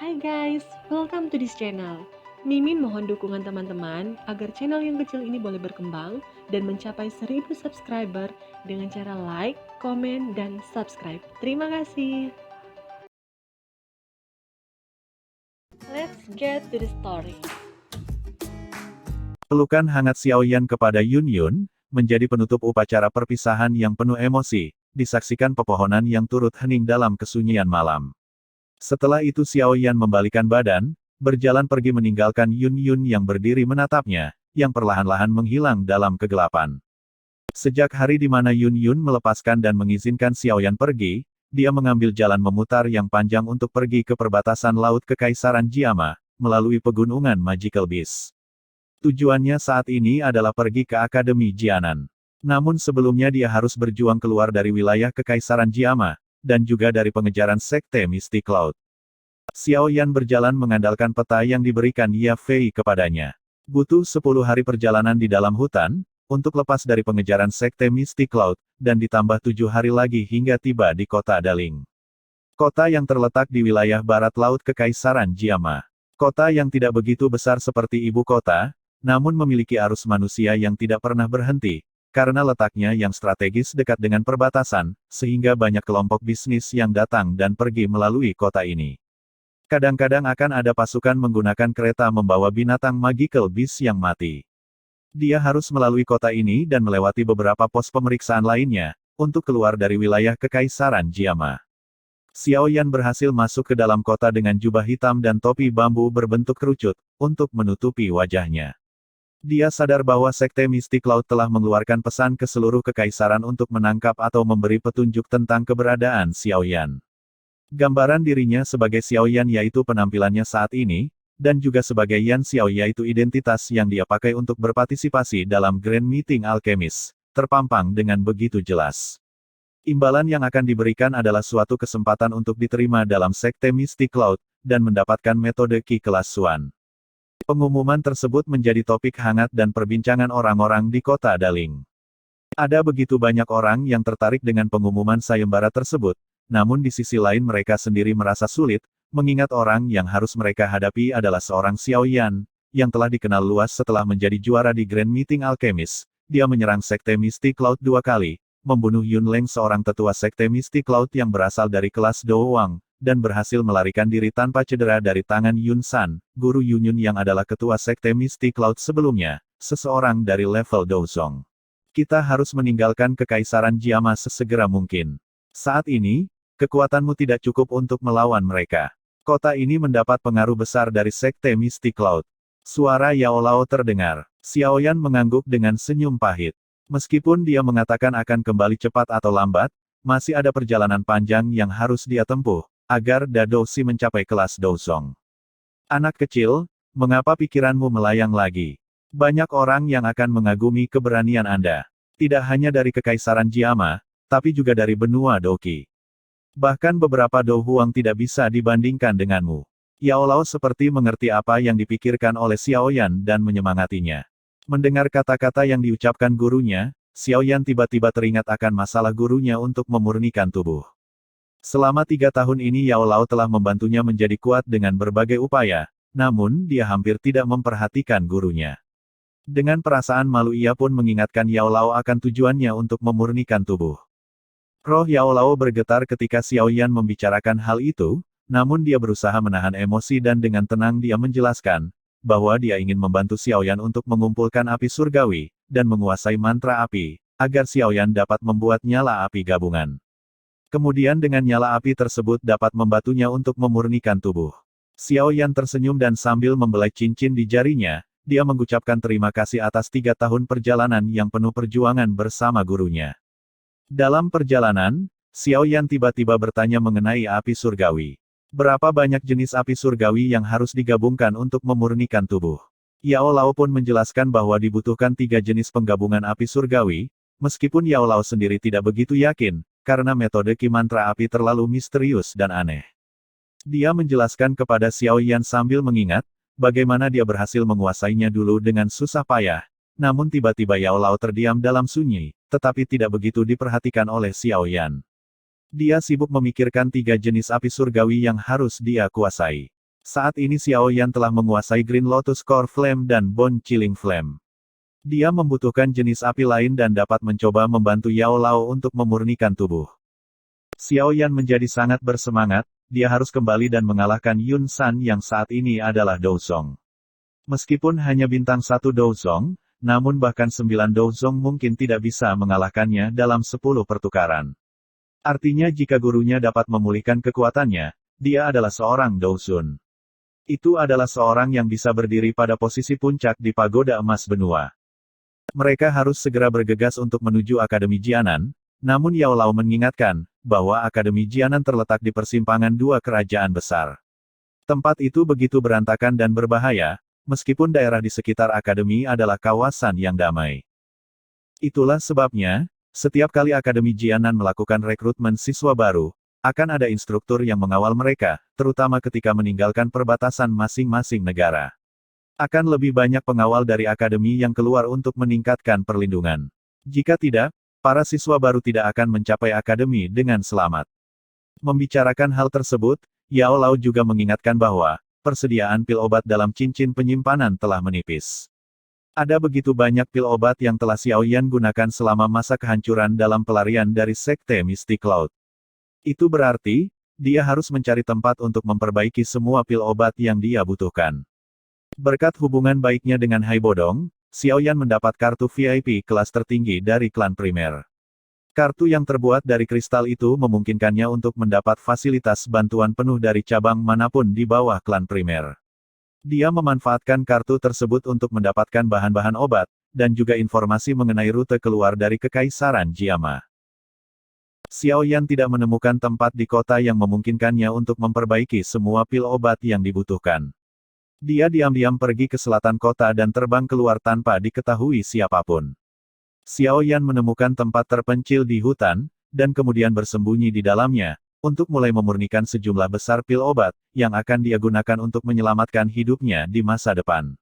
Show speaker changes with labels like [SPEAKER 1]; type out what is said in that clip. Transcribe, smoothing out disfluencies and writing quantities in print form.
[SPEAKER 1] Hai guys, welcome to this channel. Mimin mohon dukungan teman-teman agar channel yang kecil ini boleh berkembang dan mencapai 1000 subscriber dengan cara like, komen, dan subscribe. Terima kasih. Let's get to the story.
[SPEAKER 2] Pelukan hangat Xiaoyan kepada Yun Yun, menjadi penutup upacara perpisahan yang penuh emosi, disaksikan pepohonan yang turut hening dalam kesunyian malam. Setelah itu Xiaoyan membalikan badan, berjalan pergi meninggalkan Yun Yun yang berdiri menatapnya, yang perlahan-lahan menghilang dalam kegelapan. Sejak hari di mana Yun Yun melepaskan dan mengizinkan Xiaoyan pergi, dia mengambil jalan memutar yang panjang untuk pergi ke perbatasan laut Kekaisaran Jiama, melalui pegunungan Magical Beast. Tujuannya saat ini adalah pergi ke Akademi Jianan. Namun sebelumnya dia harus berjuang keluar dari wilayah Kekaisaran Jiama, dan juga dari pengejaran Sekte Mystic Cloud. Xiaoyan berjalan mengandalkan peta yang diberikan Ye Fei kepadanya. Butuh 10 hari perjalanan di dalam hutan, untuk lepas dari pengejaran Sekte Mystic Cloud, dan ditambah 7 hari lagi hingga tiba di kota Daling. Kota yang terletak di wilayah barat laut Kekaisaran Jiama. Kota yang tidak begitu besar seperti ibu kota, namun memiliki arus manusia yang tidak pernah berhenti, karena letaknya yang strategis dekat dengan perbatasan, sehingga banyak kelompok bisnis yang datang dan pergi melalui kota ini. Kadang-kadang akan ada pasukan menggunakan kereta membawa binatang Magical Beast yang mati. Dia harus melalui kota ini dan melewati beberapa pos pemeriksaan lainnya, untuk keluar dari wilayah Kekaisaran Jiama. Xiaoyan berhasil masuk ke dalam kota dengan jubah hitam dan topi bambu berbentuk kerucut, untuk menutupi wajahnya. Dia sadar bahwa Sekte Mystic Cloud telah mengeluarkan pesan ke seluruh kekaisaran untuk menangkap atau memberi petunjuk tentang keberadaan Xiaoyan. Gambaran dirinya sebagai Xiaoyan yaitu penampilannya saat ini, dan juga sebagai Yan Xiao yaitu identitas yang dia pakai untuk berpartisipasi dalam Grand Meeting Alchemist, terpampang dengan begitu jelas. Imbalan yang akan diberikan adalah suatu kesempatan untuk diterima dalam Sekte Mystic Cloud, dan mendapatkan metode Qi kelas Xuan. Pengumuman tersebut menjadi topik hangat dan perbincangan orang-orang di kota Daling. Ada begitu banyak orang yang tertarik dengan pengumuman sayembara tersebut, namun di sisi lain mereka sendiri merasa sulit, mengingat orang yang harus mereka hadapi adalah seorang Xiaoyan, yang telah dikenal luas setelah menjadi juara di Grand Meeting Alchemist. Dia menyerang Sekte Mystic Cloud 2 kali, membunuh Yun Leng seorang tetua Sekte Mystic Cloud yang berasal dari kelas Dou Wang, dan berhasil melarikan diri tanpa cedera dari tangan Yun San, guru Yun Yun yang adalah ketua Sekte Mystic Cloud sebelumnya, seseorang dari level Douzong. Kita harus meninggalkan Kekaisaran Jiama sesegera mungkin. Saat ini, kekuatanmu tidak cukup untuk melawan mereka. Kota ini mendapat pengaruh besar dari Sekte Mystic Cloud. Suara Yao Lao terdengar. Xiaoyan mengangguk dengan senyum pahit. Meskipun dia mengatakan akan kembali cepat atau lambat, masih ada perjalanan panjang yang harus dia tempuh, agar Dadoushi mencapai kelas Douzong. Anak kecil, mengapa pikiranmu melayang lagi? Banyak orang yang akan mengagumi keberanian Anda. Tidak hanya dari Kekaisaran Jiama, tapi juga dari benua Doqi. Bahkan beberapa Dou Huang tidak bisa dibandingkan denganmu. Yao Lao seperti mengerti apa yang dipikirkan oleh Xiaoyan dan menyemangatinya. Mendengar kata-kata yang diucapkan gurunya, Xiaoyan tiba-tiba teringat akan masalah gurunya untuk memurnikan tubuh. Selama 3 tahun ini Yao Lao telah membantunya menjadi kuat dengan berbagai upaya, namun dia hampir tidak memperhatikan gurunya. Dengan perasaan malu ia pun mengingatkan Yao Lao akan tujuannya untuk memurnikan tubuh. Roh Yao Lao bergetar ketika Xiaoyan membicarakan hal itu, namun dia berusaha menahan emosi dan dengan tenang dia menjelaskan, bahwa dia ingin membantu Xiaoyan untuk mengumpulkan api surgawi, dan menguasai mantra api, agar Xiaoyan dapat membuat nyala api gabungan. Kemudian dengan nyala api tersebut dapat membantunya untuk memurnikan tubuh. Xiaoyan tersenyum dan sambil membelai cincin di jarinya, dia mengucapkan terima kasih atas 3 tahun perjalanan yang penuh perjuangan bersama gurunya. Dalam perjalanan, Xiaoyan tiba-tiba bertanya mengenai api surgawi. Berapa banyak jenis api surgawi yang harus digabungkan untuk memurnikan tubuh? Yao Lao pun menjelaskan bahwa dibutuhkan 3 jenis penggabungan api surgawi, meskipun Yao Lao sendiri tidak begitu yakin, karena metode Qi mantra api terlalu misterius dan aneh. Dia menjelaskan kepada Xiaoyan sambil mengingat, bagaimana dia berhasil menguasainya dulu dengan susah payah, namun tiba-tiba Yao Lao terdiam dalam sunyi, tetapi tidak begitu diperhatikan oleh Xiaoyan. Dia sibuk memikirkan 3 jenis api surgawi yang harus dia kuasai. Saat ini Xiao Yan telah menguasai Green Lotus Core Flame dan Bone Chilling Flame. Dia membutuhkan jenis api lain dan dapat mencoba membantu Yao Lao untuk memurnikan tubuh. Xiao Yan menjadi sangat bersemangat, dia harus kembali dan mengalahkan Yun San yang saat ini adalah Douzong. Meskipun hanya bintang 1 Douzong, namun bahkan 9 Douzong mungkin tidak bisa mengalahkannya dalam 10 pertukaran. Artinya jika gurunya dapat memulihkan kekuatannya, dia adalah seorang Douzun. Itu adalah seorang yang bisa berdiri pada posisi puncak di pagoda emas benua. Mereka harus segera bergegas untuk menuju Akademi Jianan, namun Yao Lao mengingatkan, bahwa Akademi Jianan terletak di persimpangan dua kerajaan besar. Tempat itu begitu berantakan dan berbahaya, meskipun daerah di sekitar Akademi adalah kawasan yang damai. Itulah sebabnya, setiap kali Akademi Jianan melakukan rekrutmen siswa baru, akan ada instruktur yang mengawal mereka, terutama ketika meninggalkan perbatasan masing-masing negara. Akan lebih banyak pengawal dari akademi yang keluar untuk meningkatkan perlindungan. Jika tidak, para siswa baru tidak akan mencapai akademi dengan selamat. Membicarakan hal tersebut, Yao Lao juga mengingatkan bahwa, persediaan pil obat dalam cincin penyimpanan telah menipis. Ada begitu banyak pil obat yang telah Xiao Yan gunakan selama masa kehancuran dalam pelarian dari Sekte Mystic Cloud. Itu berarti, dia harus mencari tempat untuk memperbaiki semua pil obat yang dia butuhkan. Berkat hubungan baiknya dengan Hai Bodong, Xiao Yan mendapat kartu VIP kelas tertinggi dari klan primer. Kartu yang terbuat dari kristal itu memungkinkannya untuk mendapat fasilitas bantuan penuh dari cabang manapun di bawah klan primer. Dia memanfaatkan kartu tersebut untuk mendapatkan bahan-bahan obat, dan juga informasi mengenai rute keluar dari Kekaisaran Jiama. Xiao Yan tidak menemukan tempat di kota yang memungkinkannya untuk memperbaiki semua pil obat yang dibutuhkan. Dia diam-diam pergi ke selatan kota dan terbang keluar tanpa diketahui siapapun. Xiao Yan menemukan tempat terpencil di hutan, dan kemudian bersembunyi di dalamnya, untuk mulai memurnikan sejumlah besar pil obat, yang akan dia gunakan untuk menyelamatkan hidupnya di masa depan.